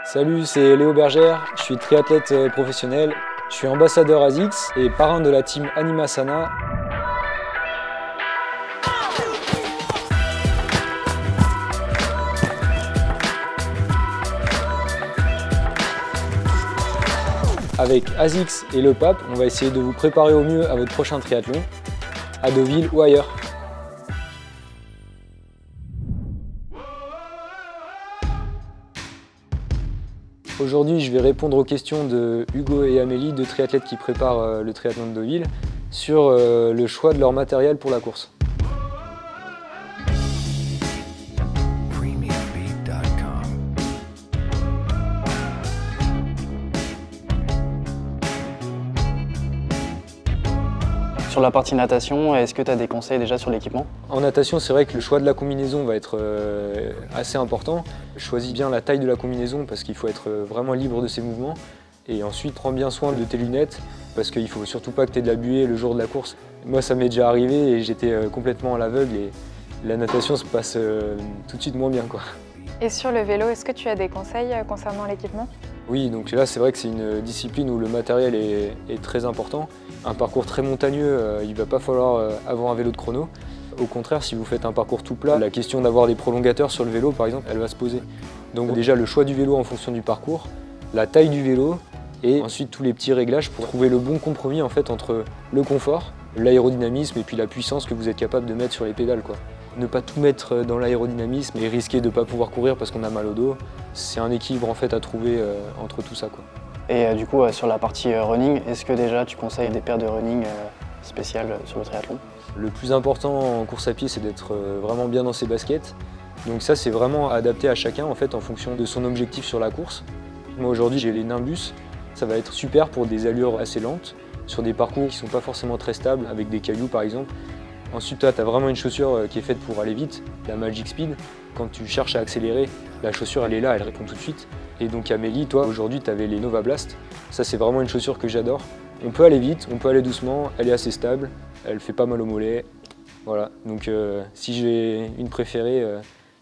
Salut, c'est Léo Bergère, je suis triathlète professionnel, je suis ambassadeur ASICS et parrain de la team Animasana. Avec ASICS et le PAP, on va essayer de vous préparer au mieux à votre prochain triathlon, à Deauville ou ailleurs. Aujourd'hui, je vais répondre aux questions de Hugo et Amélie, deux triathlètes qui préparent le triathlon de Deauville, sur le choix de leur matériel pour la course. Sur la partie natation, est-ce que tu as des conseils déjà sur l'équipement? En natation, c'est vrai que le choix de la combinaison va être assez important. Choisis bien la taille de la combinaison parce qu'il faut être vraiment libre de ses mouvements. Et ensuite, prends bien soin de tes lunettes parce qu'il ne faut surtout pas que tu aies de la buée le jour de la course. Moi, ça m'est déjà arrivé et j'étais complètement à l'aveugle et la natation se passe tout de suite moins bien, quoi. Et sur le vélo, est-ce que tu as des conseils concernant l'équipement? Oui, donc là c'est vrai que c'est une discipline où le matériel est très important. Un parcours très montagneux, il ne va pas falloir avoir un vélo de chrono. Au contraire, si vous faites un parcours tout plat, la question d'avoir des prolongateurs sur le vélo par exemple, elle va se poser. Donc déjà le choix du vélo en fonction du parcours, la taille du vélo et ensuite tous les petits réglages pour trouver le bon compromis en fait entre le confort, l'aérodynamisme et puis la puissance que vous êtes capable de mettre sur les pédales, quoi. Ne pas tout mettre dans l'aérodynamisme et risquer de ne pas pouvoir courir parce qu'on a mal au dos, c'est un équilibre en fait à trouver entre tout ça, quoi. Et du coup, sur la partie running, est-ce que déjà tu conseilles des paires de running spéciales sur le triathlon? Le plus important en course à pied, c'est d'être vraiment bien dans ses baskets. Donc ça, c'est vraiment adapté à chacun en fait en fonction de son objectif sur la course. Moi aujourd'hui, j'ai les Nimbus. Ça va être super pour des allures assez lentes, sur des parcours qui ne sont pas forcément très stables, avec des cailloux par exemple. Ensuite, toi, tu as vraiment une chaussure qui est faite pour aller vite, la Magic Speed. Quand tu cherches à accélérer, la chaussure, elle est là, elle répond tout de suite. Et donc Amélie, toi, aujourd'hui, tu avais les Nova Blast. Ça, c'est vraiment une chaussure que j'adore. On peut aller vite, on peut aller doucement, elle est assez stable, elle fait pas mal au mollet. Voilà, donc si j'ai une préférée,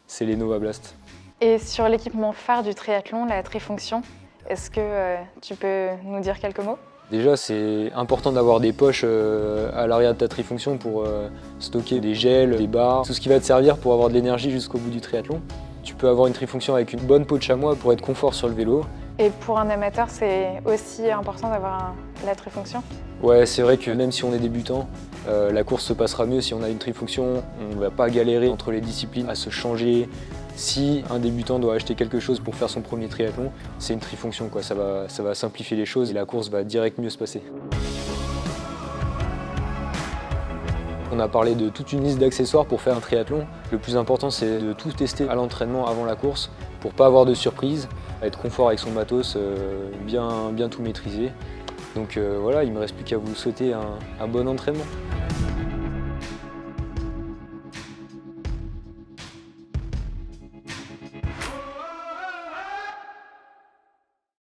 c'est les Nova Blast. Et sur l'équipement phare du triathlon, la trifonction, est-ce que tu peux nous dire quelques mots? Déjà, c'est important d'avoir des poches à l'arrière de ta trifonction pour stocker des gels, des barres, tout ce qui va te servir pour avoir de l'énergie jusqu'au bout du triathlon. Tu peux avoir une trifonction avec une bonne peau de chamois pour être confort sur le vélo. Et pour un amateur, c'est aussi important d'avoir la trifonction? Ouais, c'est vrai que même si on est débutant, la course se passera mieux si on a une trifonction. On ne va pas galérer entre les disciplines à se changer. Si un débutant doit acheter quelque chose pour faire son premier triathlon, c'est une trifonction, quoi. Ça va simplifier les choses et la course va direct mieux se passer. On a parlé de toute une liste d'accessoires pour faire un triathlon. Le plus important, c'est de tout tester à l'entraînement avant la course pour ne pas avoir de surprise, être confort avec son matos, bien tout maîtriser. Donc voilà, il ne me reste plus qu'à vous souhaiter un bon entraînement.